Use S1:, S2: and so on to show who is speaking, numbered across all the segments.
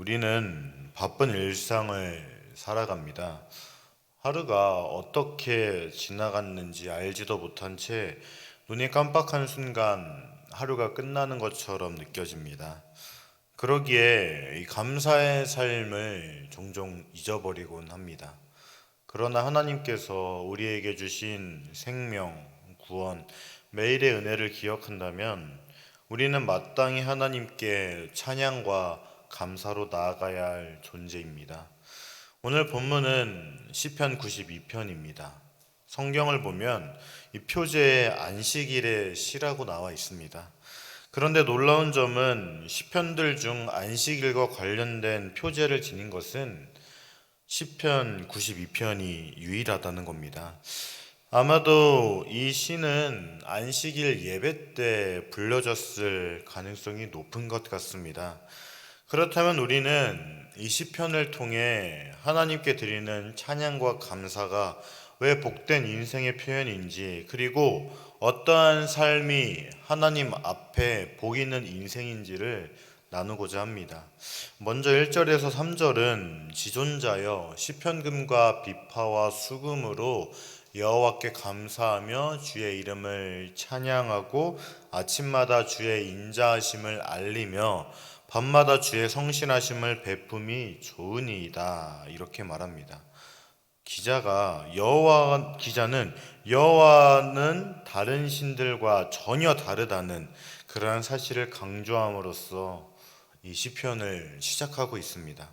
S1: 우리는 바쁜 일상을 살아갑니다. 하루가 어떻게 지나갔는지 알지도 못한 채 눈이 깜빡한 순간 하루가 끝나는 것처럼 느껴집니다. 그러기에 이 감사의 삶을 종종 잊어버리곤 합니다. 그러나 하나님께서 우리에게 주신 생명, 구원, 매일의 은혜를 기억한다면 우리는 마땅히 하나님께 찬양과 감사로 나아가야 할 존재입니다. 오늘 본문은 시편 92편입니다. 성경을 보면 이 표제에 안식일의 시라고 나와 있습니다. 그런데 놀라운 점은 시편들 중 안식일과 관련된 표제를 지닌 것은 시편 92편이 유일하다는 겁니다. 아마도 이 시는 안식일 예배 때 불려졌을 가능성이 높은 것 같습니다. 그렇다면 우리는 이 시편을 통해 하나님께 드리는 찬양과 감사가 왜 복된 인생의 표현인지, 그리고 어떠한 삶이 하나님 앞에 복 있는 인생인지를 나누고자 합니다. 먼저 1절에서 3절은 지존자여 시편금과 비파와 수금으로 여호와께 감사하며 주의 이름을 찬양하고 아침마다 주의 인자하심을 알리며 밤마다 주의 성실하심을 베품이 좋으니이다, 이렇게 말합니다. 기자는 여호와는 다른 신들과 전혀 다르다는 그러한 사실을 강조함으로써 이 시편을 시작하고 있습니다.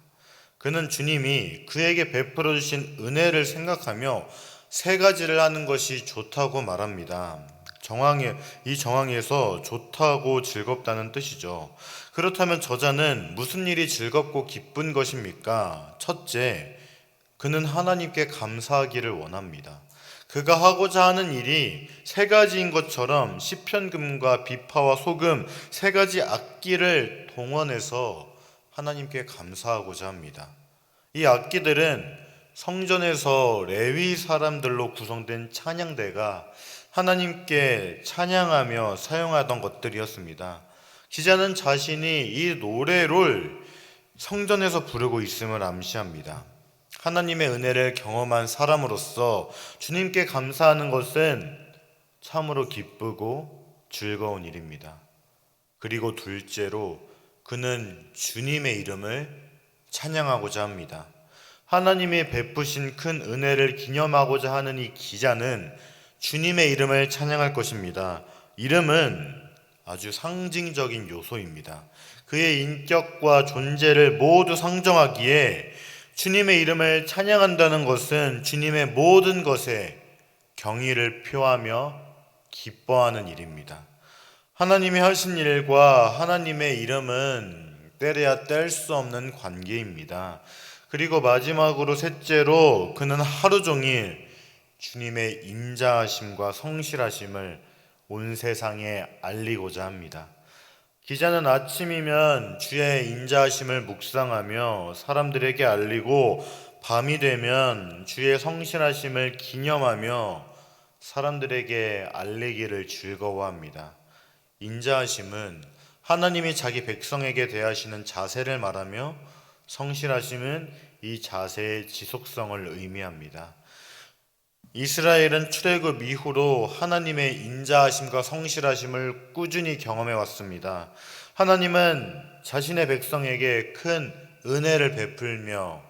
S1: 그는 주님이 그에게 베풀어 주신 은혜를 생각하며 세 가지를 하는 것이 좋다고 말합니다. 이 정황에서 좋다고 즐겁다는 뜻이죠. 그렇다면 저자는 무슨 일이 즐겁고 기쁜 것입니까? 첫째, 그는 하나님께 감사하기를 원합니다. 그가 하고자 하는 일이 세 가지인 것처럼 시편금과 비파와 소금 세 가지 악기를 동원해서 하나님께 감사하고자 합니다. 이 악기들은 성전에서 레위 사람들로 구성된 찬양대가 하나님께 찬양하며 사용하던 것들이었습니다. 기자는 자신이 이 노래를 성전에서 부르고 있음을 암시합니다. 하나님의 은혜를 경험한 사람으로서 주님께 감사하는 것은 참으로 기쁘고 즐거운 일입니다. 그리고 둘째로 그는 주님의 이름을 찬양하고자 합니다. 하나님이 베푸신 큰 은혜를 기념하고자 하는 이 기자는 주님의 이름을 찬양할 것입니다. 이름은 아주 상징적인 요소입니다. 그의 인격과 존재를 모두 상정하기에 주님의 이름을 찬양한다는 것은 주님의 모든 것에 경의를 표하며 기뻐하는 일입니다. 하나님이 하신 일과 하나님의 이름은 떼려야 뗄 수 없는 관계입니다. 그리고 마지막으로 셋째로 그는 하루 종일 주님의 인자하심과 성실하심을 온 세상에 알리고자 합니다. 기자는 아침이면 주의 인자하심을 묵상하며 사람들에게 알리고 밤이 되면 주의 성실하심을 기념하며 사람들에게 알리기를 즐거워합니다. 인자하심은 하나님이 자기 백성에게 대하시는 자세를 말하며 성실하심은 이 자세의 지속성을 의미합니다. 이스라엘은 출애굽 이후로 하나님의 인자하심과 성실하심을 꾸준히 경험해 왔습니다. 하나님은 자신의 백성에게 큰 은혜를 베풀며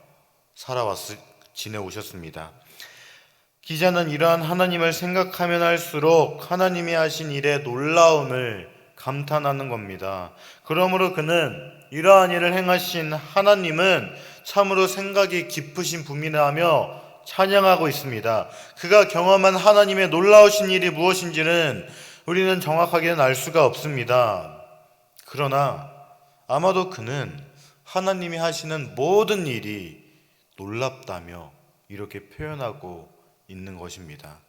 S1: 지내오셨습니다. 기자는 이러한 하나님을 생각하면 할수록 하나님이 하신 일의 놀라움을 감탄하는 겁니다. 그러므로 그는 이러한 일을 행하신 하나님은 참으로 생각이 깊으신 분이라며 찬양하고 있습니다. 그가 경험한 하나님의 놀라우신 일이 무엇인지는 우리는 정확하게는 알 수가 없습니다. 그러나 아마도 그는 하나님이 하시는 모든 일이 놀랍다며 이렇게 표현하고 있는 것입니다.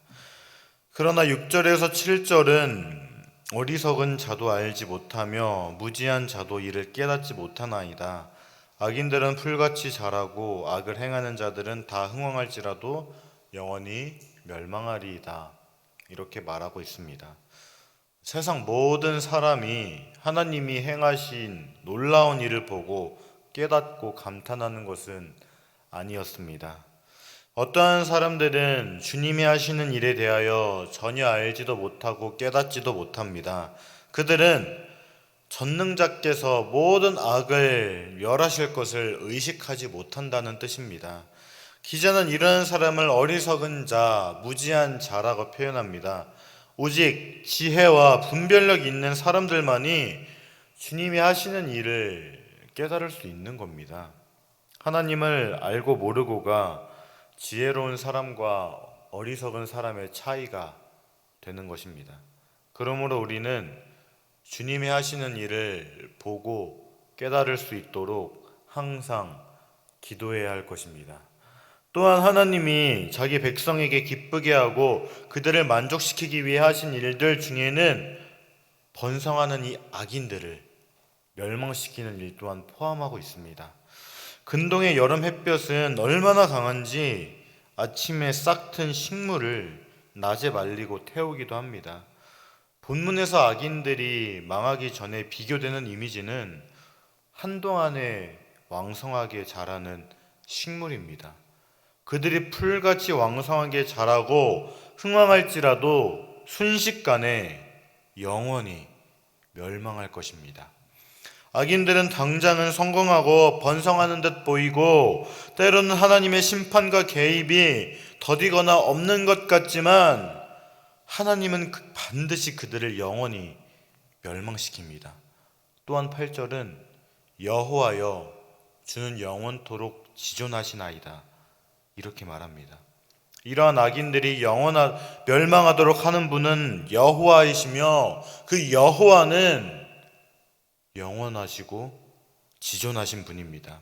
S1: 그러나 6절에서 7절은 어리석은 자도 알지 못하며 무지한 자도 이를 깨닫지 못하나이다. 악인들은 풀같이 자라고 악을 행하는 자들은 다 흥왕할지라도 영원히 멸망하리이다, 이렇게 말하고 있습니다. 세상 모든 사람이 하나님이 행하신 놀라운 일을 보고 깨닫고 감탄하는 것은 아니었습니다. 어떠한 사람들은 주님이 하시는 일에 대하여 전혀 알지도 못하고 깨닫지도 못합니다. 그들은 전능자께서 모든 악을 멸하실 것을 의식하지 못한다는 뜻입니다. 기자는 이러한 사람을 어리석은 자, 무지한 자라고 표현합니다. 오직 지혜와 분별력 있는 사람들만이 주님이 하시는 일을 깨달을 수 있는 겁니다. 하나님을 알고 모르고가 지혜로운 사람과 어리석은 사람의 차이가 되는 것입니다. 그러므로 우리는 주님이 하시는 일을 보고 깨달을 수 있도록 항상 기도해야 할 것입니다. 또한 하나님이 자기 백성에게 기쁘게 하고 그들을 만족시키기 위해 하신 일들 중에는 번성하는 이 악인들을 멸망시키는 일 또한 포함하고 있습니다. 근동의 여름 햇볕은 얼마나 강한지 아침에 싹튼 식물을 낮에 말리고 태우기도 합니다. 본문에서 악인들이 망하기 전에 비교되는 이미지는 한동안에 왕성하게 자라는 식물입니다. 그들이 풀같이 왕성하게 자라고 흥왕할지라도 순식간에 영원히 멸망할 것입니다. 악인들은 당장은 성공하고 번성하는 듯 보이고 때로는 하나님의 심판과 개입이 더디거나 없는 것 같지만 하나님은 반드시 그들을 영원히 멸망시킵니다. 또한 8절은 여호와여 주는 영원토록 지존하시나이다 이렇게 말합니다. 이러한 악인들이 멸망하도록 하는 분은 여호와이시며 그 여호와는 영원하시고 지존하신 분입니다.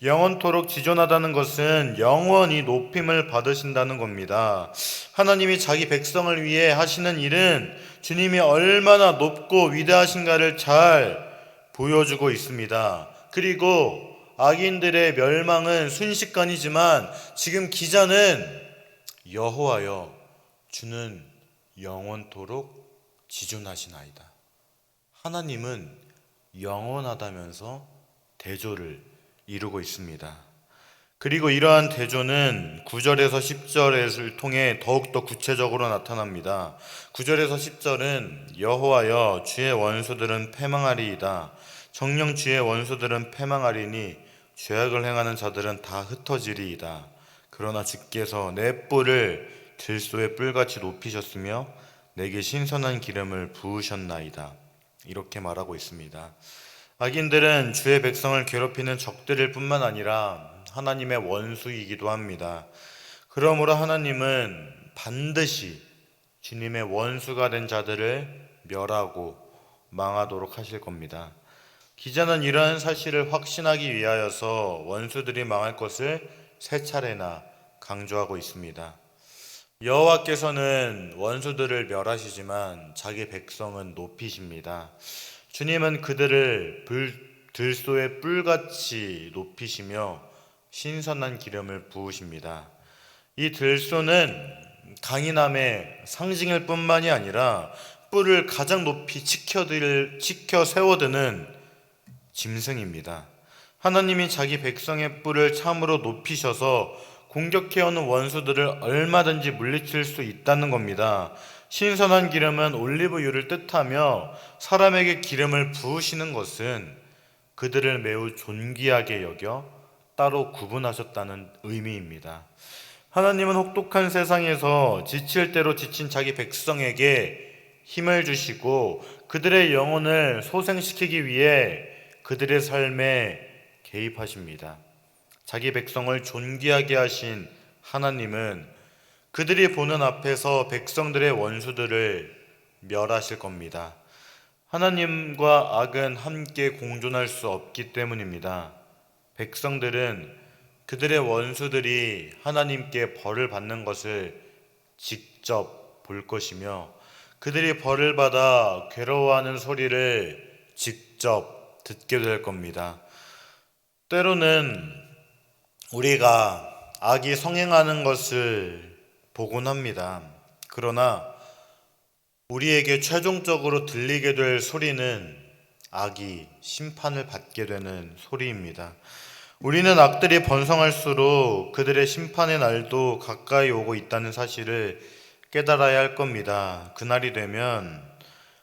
S1: 영원토록 지존하다는 것은 영원히 높임을 받으신다는 겁니다. 하나님이 자기 백성을 위해 하시는 일은 주님이 얼마나 높고 위대하신가를 잘 보여주고 있습니다. 그리고 악인들의 멸망은 순식간이지만 지금 기자는 여호와여 주는 영원토록 지존하시나이다. 하나님은 영원하다면서 대조를 이루고 있습니다. 그리고 이러한 대조는 9절에서 10절을 통해 더욱더 구체적으로 나타납니다. 9절에서 10절은 여호와여 주의 원수들은 패망하리이다. 정녕 주의 원수들은 패망하리니 죄악을 행하는 자들은 다 흩어지리이다. 그러나 주께서 내 뿔을 들소의 뿔같이 높이셨으며 내게 신선한 기름을 부으셨나이다. 이렇게 말하고 있습니다. 악인들은 주의 백성을 괴롭히는 적들일 뿐만 아니라 하나님의 원수이기도 합니다. 그러므로 하나님은 반드시 주님의 원수가 된 자들을 멸하고 망하도록 하실 겁니다. 기자는 이러한 사실을 확신하기 위하여서 원수들이 망할 것을 세 차례나 강조하고 있습니다. 여호와께서는 원수들을 멸하시지만 자기 백성은 높이십니다. 주님은 그들을 들소의 뿔같이 높이시며 신선한 기름을 부으십니다. 이 들소는 강인함의 상징일 뿐만이 아니라 뿔을 가장 높이 치켜 세워드는 짐승입니다. 하나님이 자기 백성의 뿔을 참으로 높이셔서 공격해오는 원수들을 얼마든지 물리칠 수 있다는 겁니다. 신선한 기름은 올리브유를 뜻하며 사람에게 기름을 부으시는 것은 그들을 매우 존귀하게 여겨 따로 구분하셨다는 의미입니다. 하나님은 혹독한 세상에서 지칠 대로 지친 자기 백성에게 힘을 주시고 그들의 영혼을 소생시키기 위해 그들의 삶에 개입하십니다. 자기 백성을 존귀하게 하신 하나님은 그들이 보는 앞에서 백성들의 원수들을 멸하실 겁니다. 하나님과 악은 함께 공존할 수 없기 때문입니다. 백성들은 그들의 원수들이 하나님께 벌을 받는 것을 직접 볼 것이며 그들이 벌을 받아 괴로워하는 소리를 직접 듣게 될 겁니다. 때로는 우리가 악이 성행하는 것을 보곤 합니다. 그러나 우리에게 최종적으로 들리게 될 소리는 악이 심판을 받게 되는 소리입니다. 우리는 악들이 번성할수록 그들의 심판의 날도 가까이 오고 있다는 사실을 깨달아야 할 겁니다. 그날이 되면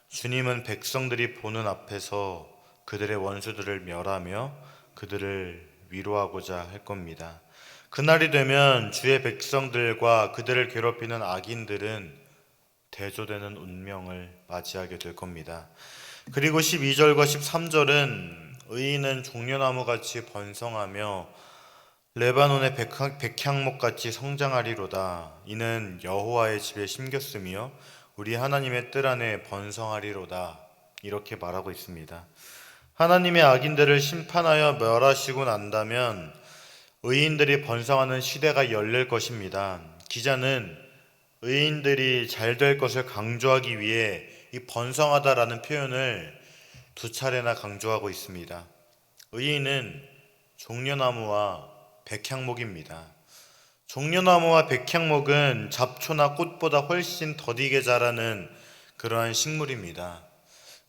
S1: 주님은 백성들이 보는 앞에서 그들의 원수들을 멸하며 그들을 위로하고자 할 겁니다. 그날이 되면 주의 백성들과 그들을 괴롭히는 악인들은 대조되는 운명을 맞이하게 될 겁니다. 그리고 12절과 13절은 의인은 종려나무같이 번성하며 레바논의 백향목같이 성장하리로다. 이는 여호와의 집에 심겼으며 우리 하나님의 뜰 안에 번성하리로다. 이렇게 말하고 있습니다. 하나님의 악인들을 심판하여 멸하시고 난다면 의인들이 번성하는 시대가 열릴 것입니다. 기자는 의인들이 잘 될 것을 강조하기 위해 이 번성하다라는 표현을 두 차례나 강조하고 있습니다. 의인은 종려나무와 백향목입니다. 종려나무와 백향목은 잡초나 꽃보다 훨씬 더디게 자라는 그러한 식물입니다.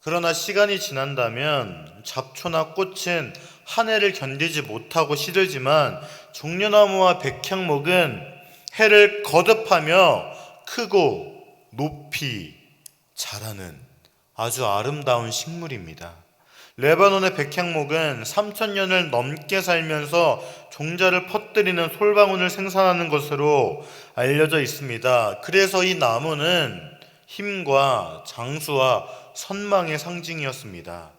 S1: 그러나 시간이 지난다면 잡초나 꽃은 한 해를 견디지 못하고 시들지만 종려나무와 백향목은 해를 거듭하며 크고 높이 자라는 아주 아름다운 식물입니다. 레바논의 백향목은 3,000년을 넘게 살면서 종자를 퍼뜨리는 솔방울을 생산하는 것으로 알려져 있습니다. 그래서 이 나무는 힘과 장수와 선망의 상징이었습니다.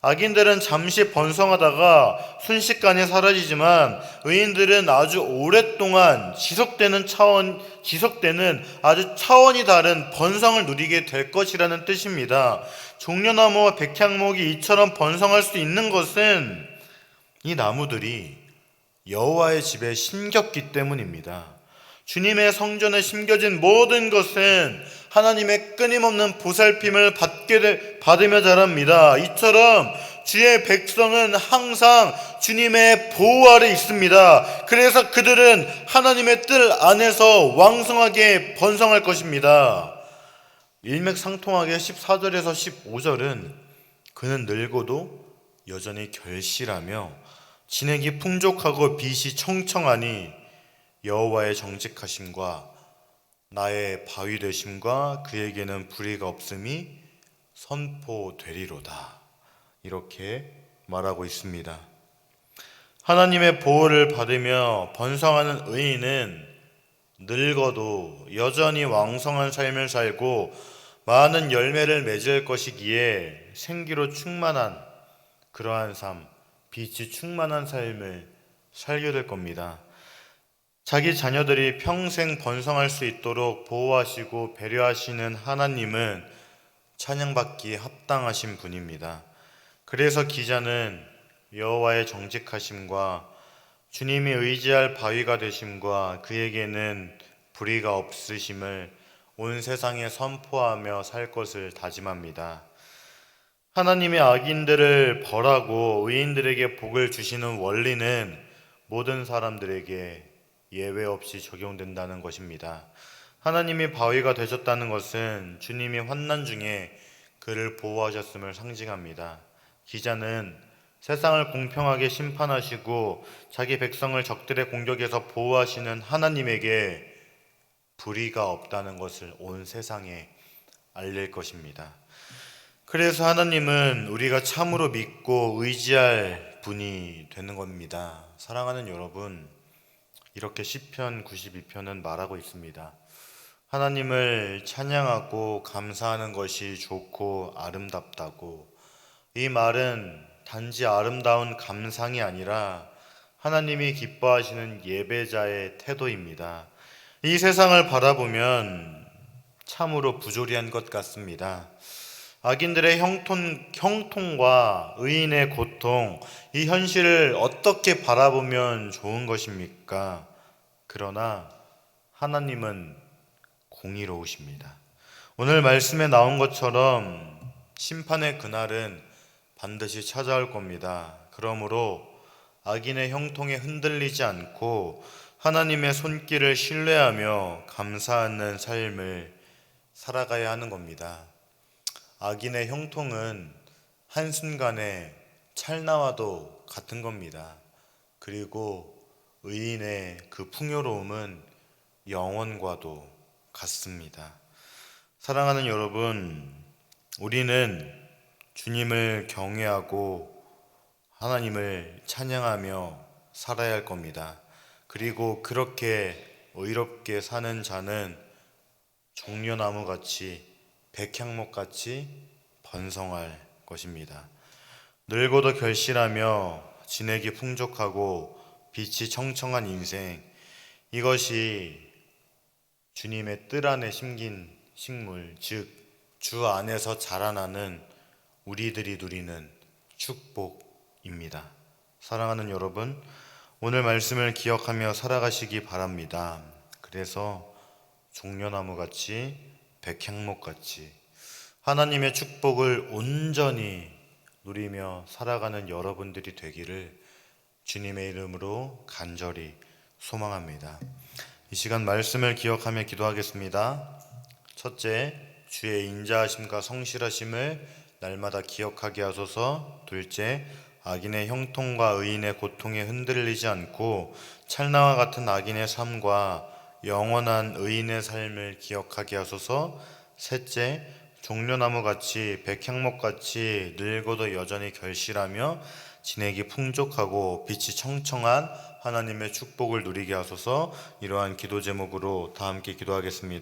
S1: 악인들은 잠시 번성하다가 순식간에 사라지지만 의인들은 아주 오랫동안 지속되는 아주 차원이 다른 번성을 누리게 될 것이라는 뜻입니다. 종려나무와 백향목이 이처럼 번성할 수 있는 것은 이 나무들이 여호와의 집에 심겼기 때문입니다. 주님의 성전에 심겨진 모든 것은 하나님의 끊임없는 보살핌을 받으며 자랍니다. 이처럼 주의 백성은 항상 주님의 보호 아래 있습니다. 그래서 그들은 하나님의 뜰 안에서 왕성하게 번성할 것입니다. 일맥상통하게 14절에서 15절은 그는 늙어도 여전히 결실하며 진액이 풍족하고 빛이 청청하니 여호와의 정직하심과 나의 바위 되심과 그에게는 불의가 없음이 선포되리로다. 이렇게 말하고 있습니다. 하나님의 보호를 받으며 번성하는 의인은 늙어도 여전히 왕성한 삶을 살고 많은 열매를 맺을 것이기에 생기로 충만한 그러한 삶, 빛이 충만한 삶을 살게 될 겁니다. 자기 자녀들이 평생 번성할 수 있도록 보호하시고 배려하시는 하나님은 찬양받기에 합당하신 분입니다. 그래서 기자는 여호와의 정직하심과 주님이 의지할 바위가 되심과 그에게는 불의가 없으심을 온 세상에 선포하며 살 것을 다짐합니다. 하나님의 악인들을 벌하고 의인들에게 복을 주시는 원리는 모든 사람들에게 예외 없이 적용된다는 것입니다. 하나님이 바위가 되셨다는 것은 주님이 환난 중에 그를 보호하셨음을 상징합니다. 기자는 세상을 공평하게 심판하시고 자기 백성을 적들의 공격에서 보호하시는 하나님에게 불의가 없다는 것을 온 세상에 알릴 것입니다. 그래서 하나님은 우리가 참으로 믿고 의지할 분이 되는 겁니다. 사랑하는 여러분, 이렇게 시편 92편은 말하고 있습니다. 하나님을 찬양하고 감사하는 것이 좋고 아름답다고. 이 말은 단지 아름다운 감상이 아니라 하나님이 기뻐하시는 예배자의 태도입니다. 이 세상을 바라보면 참으로 부조리한 것 같습니다. 악인들의 형통과 의인의 고통, 이 현실을 어떻게 바라보면 좋은 것입니까? 그러나 하나님은 공의로우십니다. 오늘 말씀에 나온 것처럼 심판의 그날은 반드시 찾아올 겁니다. 그러므로 악인의 형통에 흔들리지 않고 하나님의 손길을 신뢰하며 감사하는 삶을 살아가야 하는 겁니다. 악인의 형통은 한순간의 찰나와도 같은 겁니다. 그리고 의인의 그 풍요로움은 영원과도 같습니다. 사랑하는 여러분, 우리는 주님을 경외하고 하나님을 찬양하며 살아야 할 겁니다. 그리고 그렇게 의롭게 사는 자는 종려나무같이 백향목같이 번성할 것입니다. 늙어도 결실하며 진액이 풍족하고 빛이 청청한 인생, 이것이 주님의 뜰 안에 심긴 식물, 즉 주 안에서 자라나는 우리들이 누리는 축복입니다. 사랑하는 여러분, 오늘 말씀을 기억하며 살아가시기 바랍니다. 그래서 종려나무같이 백향목같이 하나님의 축복을 온전히 누리며 살아가는 여러분들이 되기를 주님의 이름으로 간절히 소망합니다. 이 시간 말씀을 기억하며 기도하겠습니다. 첫째, 주의 인자하심과 성실하심을 날마다 기억하게 하소서. 둘째, 악인의 형통과 의인의 고통에 흔들리지 않고 찰나와 같은 악인의 삶과 영원한 의인의 삶을 기억하게 하소서. 셋째, 종려나무같이 백향목같이 늙어도 여전히 결실하며 진액이 풍족하고 빛이 청청한 하나님의 축복을 누리게 하소서. 이러한 기도 제목으로 다 함께 기도하겠습니다.